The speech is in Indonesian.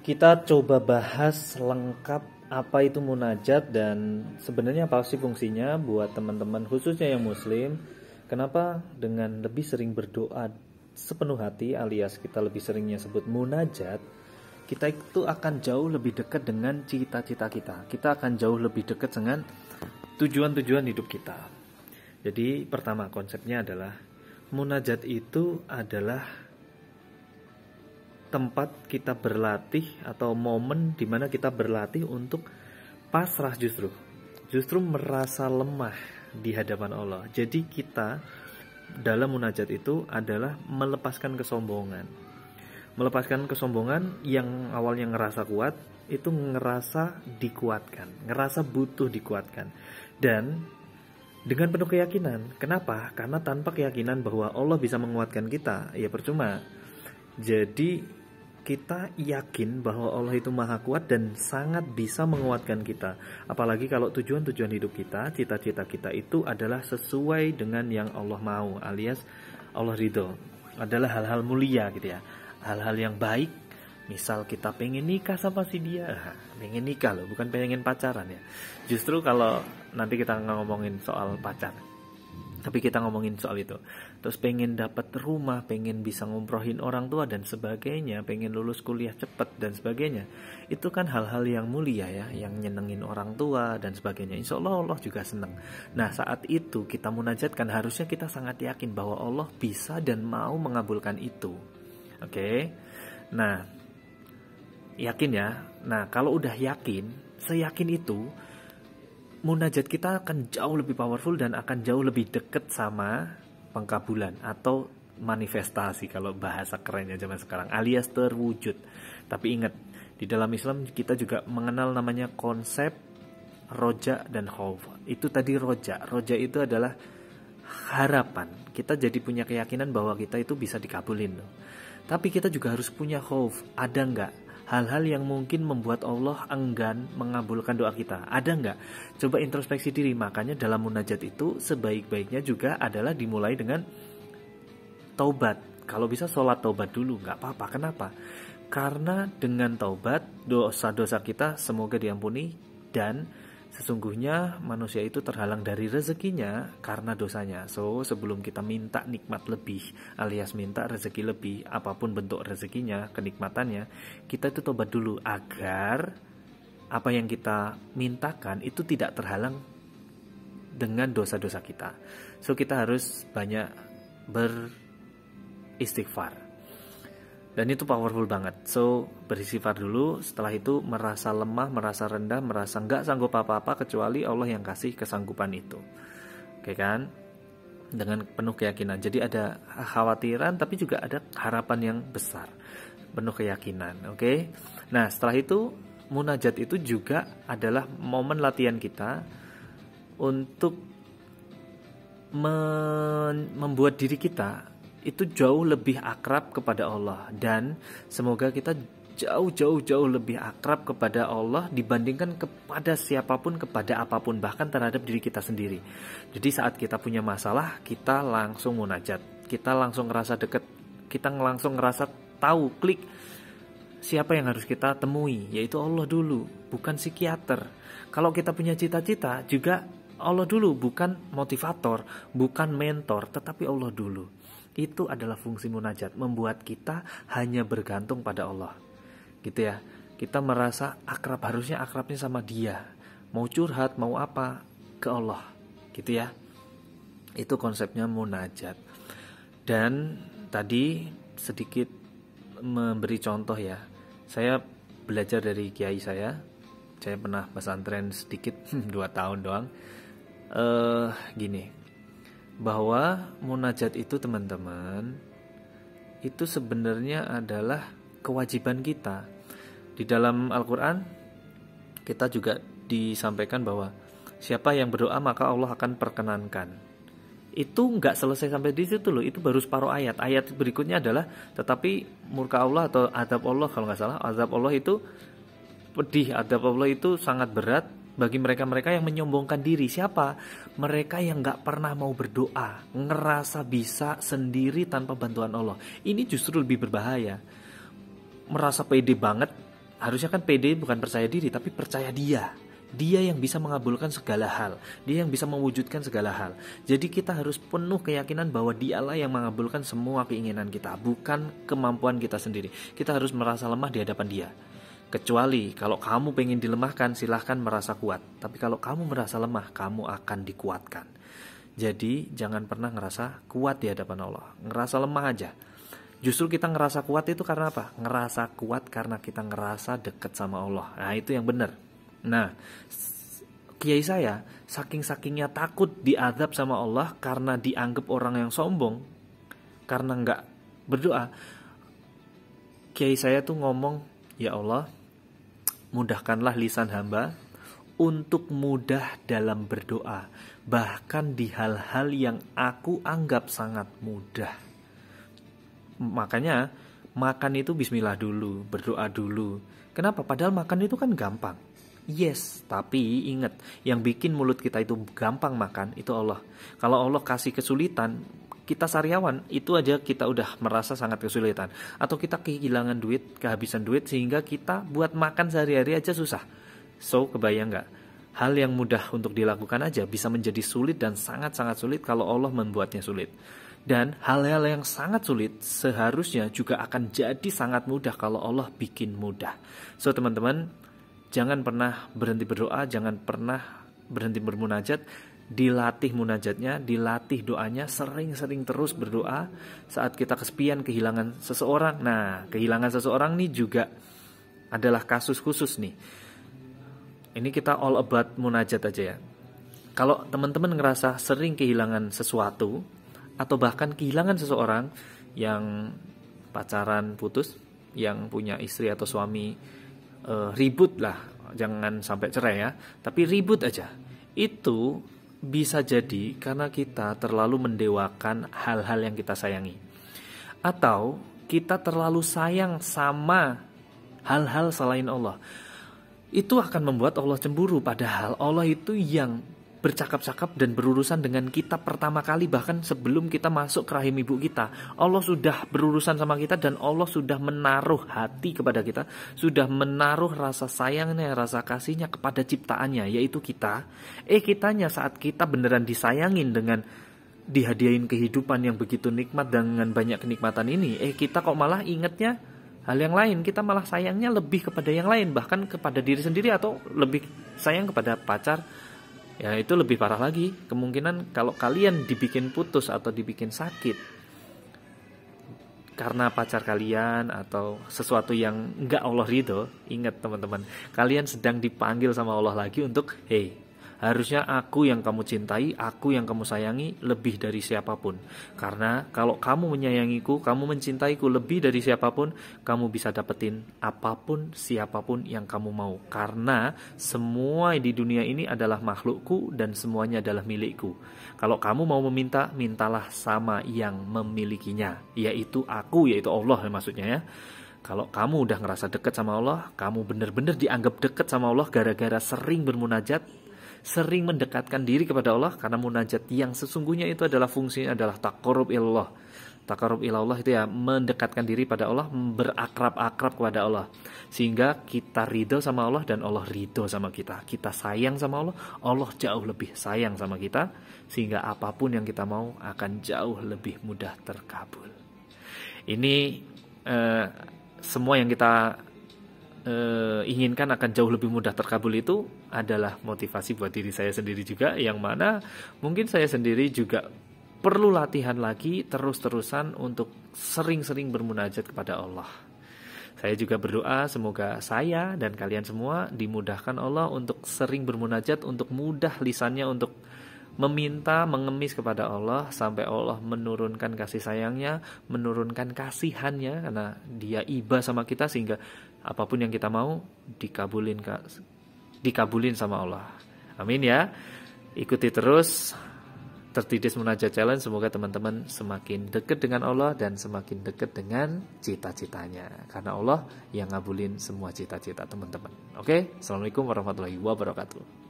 Kita coba bahas lengkap apa itu munajat dan sebenarnya apa sih fungsinya buat teman-teman khususnya yang muslim. Kenapa dengan lebih sering berdoa sepenuh hati alias kita lebih seringnya sebut munajat, kita itu akan jauh lebih dekat dengan cita-cita kita. Kita akan jauh lebih dekat dengan tujuan-tujuan hidup kita. Jadi pertama konsepnya adalah munajat itu adalah tempat kita berlatih atau momen dimana kita berlatih untuk pasrah, justru merasa lemah di hadapan Allah. Jadi kita dalam munajat itu adalah melepaskan kesombongan yang awalnya ngerasa kuat itu ngerasa dikuatkan, ngerasa butuh dikuatkan, dan dengan penuh keyakinan. Kenapa? Karena tanpa keyakinan bahwa Allah bisa menguatkan kita, ya percuma. Jadi kita yakin bahwa Allah itu maha kuat dan sangat bisa menguatkan kita. Apalagi kalau tujuan-tujuan hidup kita, cita-cita kita itu adalah sesuai dengan yang Allah mau, alias Allah ridho. Adalah hal-hal mulia gitu ya, hal-hal yang baik. Misal kita pengen nikah sama si dia, pengen nikah loh, bukan pengen pacaran ya. Justru kalau nanti kita ngomongin soal pacar, tapi kita ngomongin soal itu. Terus pengen dapat rumah, pengen bisa ngumrohin orang tua dan sebagainya, pengen lulus kuliah cepat dan sebagainya. Itu kan hal-hal yang mulia ya, yang nyenengin orang tua dan sebagainya. Insya Allah Allah juga seneng. Nah saat itu kita munajatkan, harusnya kita sangat yakin bahwa Allah bisa dan mau mengabulkan itu. Oke. Nah yakin ya. Nah kalau udah yakin, seyakin itu, munajat kita akan jauh lebih powerful dan akan jauh lebih deket sama pengkabulan atau manifestasi kalau bahasa kerennya zaman sekarang, alias terwujud. Tapi ingat, di dalam Islam kita juga mengenal namanya konsep roja dan khauf. Itu tadi roja itu adalah harapan. Kita jadi punya keyakinan bahwa kita itu bisa dikabulin loh. Tapi kita juga harus punya khauf. Ada nggak hal-hal yang mungkin membuat Allah enggan mengabulkan doa kita? Ada nggak? Coba introspeksi diri. Makanya dalam munajat itu sebaik-baiknya juga adalah dimulai dengan taubat. Kalau bisa sholat taubat dulu, nggak apa-apa. Kenapa? Karena dengan taubat dosa-dosa kita semoga diampuni, dan sesungguhnya manusia itu terhalang dari rezekinya karena dosanya. So sebelum kita minta nikmat lebih alias minta rezeki lebih, apapun bentuk rezekinya, kenikmatannya, kita itu tobat dulu agar apa yang kita mintakan itu tidak terhalang dengan dosa-dosa kita. So kita harus banyak beristighfar. Dan itu powerful banget. So beristighfar dulu, setelah itu merasa lemah, merasa rendah, merasa nggak sanggup apa-apa kecuali Allah yang kasih kesanggupan itu. Oke kan? Dengan penuh keyakinan. Jadi ada kekhawatiran tapi juga ada harapan yang besar. Penuh keyakinan. Oke. Nah setelah itu munajat itu juga adalah momen latihan kita untuk membuat diri kita itu jauh lebih akrab kepada Allah, dan semoga kita jauh lebih akrab kepada Allah dibandingkan kepada siapapun, kepada apapun, bahkan terhadap diri kita sendiri. Jadi saat kita punya masalah, kita langsung munajat, kita langsung ngerasa deket, kita langsung ngerasa tahu, klik siapa yang harus kita temui, yaitu Allah dulu, bukan psikiater. Kalau kita punya cita-cita juga Allah dulu, bukan motivator, bukan mentor, tetapi Allah dulu. Itu adalah fungsi munajat, membuat kita hanya bergantung pada Allah. Gitu ya. Kita merasa akrab, harusnya akrabnya sama Dia. Mau curhat, mau apa, ke Allah. Gitu ya. Itu konsepnya munajat. Dan tadi sedikit memberi contoh ya. Saya belajar dari kiai saya. Saya pernah pesantren sedikit 2 tahun doang. Gini, bahwa munajat itu teman-teman itu sebenarnya adalah kewajiban kita. Di dalam Al-Quran kita juga disampaikan bahwa siapa yang berdoa maka Allah akan perkenankan. Itu nggak selesai sampai di situ loh, itu baru separuh ayat. Ayat berikutnya adalah tetapi murka Allah atau azab Allah, kalau nggak salah azab Allah itu pedih, azab Allah itu sangat berat bagi mereka-mereka yang menyombongkan diri. Siapa? Mereka yang gak pernah mau berdoa, ngerasa bisa sendiri tanpa bantuan Allah. Ini justru lebih berbahaya. Merasa pede banget, harusnya kan pede bukan percaya diri, tapi percaya Dia. Dia yang bisa mengabulkan segala hal, Dia yang bisa mewujudkan segala hal. Jadi kita harus penuh keyakinan bahwa Dialah yang mengabulkan semua keinginan kita, bukan kemampuan kita sendiri. Kita harus merasa lemah di hadapan Dia. Kecuali kalau kamu pengen dilemahkan, silahkan merasa kuat. Tapi kalau kamu merasa lemah, kamu akan dikuatkan. Jadi jangan pernah ngerasa kuat di hadapan Allah, ngerasa lemah aja. Justru kita ngerasa kuat itu karena apa? Ngerasa kuat karena kita ngerasa deket sama Allah. Nah, itu yang benar. Nah, kiai saya saking-sakingnya takut diazab sama Allah karena dianggap orang yang sombong, karena nggak berdoa. Kiai saya tuh ngomong, ya Allah, mudahkanlah lisan hamba untuk mudah dalam berdoa, bahkan di hal-hal yang aku anggap sangat mudah. Makanya makan itu bismillah dulu, berdoa dulu. Kenapa? Padahal makan itu kan gampang. Yes, tapi ingat, yang bikin mulut kita itu gampang makan itu Allah. Kalau Allah kasih kesulitan, kita sariawan, itu aja kita udah merasa sangat kesulitan. Atau kita kehilangan duit, kehabisan duit, sehingga kita buat makan sehari-hari aja susah. So, kebayang gak? Hal yang mudah untuk dilakukan aja bisa menjadi sulit dan sangat-sangat sulit kalau Allah membuatnya sulit. Dan hal-hal yang sangat sulit seharusnya juga akan jadi sangat mudah kalau Allah bikin mudah. So, teman-teman, jangan pernah berhenti berdoa, jangan pernah berhenti bermunajat. Dilatih munajatnya, dilatih doanya, sering-sering terus berdoa. Saat kita kesepian, kehilangan seseorang. Nah, kehilangan seseorang nih juga adalah kasus khusus nih. Ini kita all about munajat aja ya. Kalau teman-teman ngerasa sering kehilangan sesuatu, atau bahkan kehilangan seseorang yang pacaran putus, yang punya istri atau suami ribut lah, jangan sampai cerai ya, tapi ribut aja. Itu bisa jadi karena kita terlalu mendewakan hal-hal yang kita sayangi, atau kita terlalu sayang sama hal-hal selain Allah. Itu akan membuat Allah cemburu, padahal Allah itu yang bercakap-cakap dan berurusan dengan kita pertama kali, bahkan sebelum kita masuk ke rahim ibu kita. Allah sudah berurusan sama kita dan Allah sudah menaruh hati kepada kita, sudah menaruh rasa sayangnya, rasa kasihnya kepada ciptaannya, yaitu kita. Kitanya saat kita beneran disayangin dengan dihadiahin kehidupan yang begitu nikmat dengan banyak kenikmatan ini, kita kok malah ingetnya hal yang lain, kita malah sayangnya lebih kepada yang lain, bahkan kepada diri sendiri atau lebih sayang kepada pacar. Ya itu lebih parah lagi. Kemungkinan kalau kalian dibikin putus atau dibikin sakit karena pacar kalian atau sesuatu yang enggak Allah ridho, ingat teman-teman, kalian sedang dipanggil sama Allah lagi untuk harusnya aku yang kamu cintai, aku yang kamu sayangi lebih dari siapapun. Karena kalau kamu menyayangiku, kamu mencintaiku lebih dari siapapun, kamu bisa dapetin apapun, siapapun yang kamu mau. Karena semua di dunia ini adalah makhlukku dan semuanya adalah milikku. Kalau kamu mau meminta, mintalah sama yang memilikinya, yaitu aku, yaitu Allah maksudnya ya. Kalau kamu udah ngerasa dekat sama Allah, kamu benar-benar dianggap dekat sama Allah gara-gara sering bermunajat, sering mendekatkan diri kepada Allah. Karena munajat yang sesungguhnya itu adalah fungsinya adalah taqarrub ilallah. Taqarrub ilallah itu ya mendekatkan diri pada Allah, berakrab-akrab kepada Allah, sehingga kita ridho sama Allah dan Allah ridho sama kita. Kita sayang sama Allah, Allah jauh lebih sayang sama kita, sehingga apapun yang kita mau akan jauh lebih mudah terkabul. Ini semua yang kita inginkan akan jauh lebih mudah terkabul itu adalah motivasi buat diri saya sendiri juga, yang mana mungkin saya sendiri juga perlu latihan lagi terus-terusan untuk sering-sering bermunajat kepada Allah. Saya juga berdoa semoga saya dan kalian semua dimudahkan Allah untuk sering bermunajat, untuk mudah lisannya untuk meminta, mengemis kepada Allah, sampai Allah menurunkan kasih sayangnya, menurunkan kasihannya, karena Dia iba sama kita, sehingga apapun yang kita mau dikabulin sama Allah. Amin ya. Ikuti terus Tertidis Munajat Challenge. Semoga teman-teman semakin dekat dengan Allah dan semakin dekat dengan cita-citanya, karena Allah yang ngabulin semua cita-cita teman-teman. Oke, Assalamualaikum warahmatullahi wabarakatuh.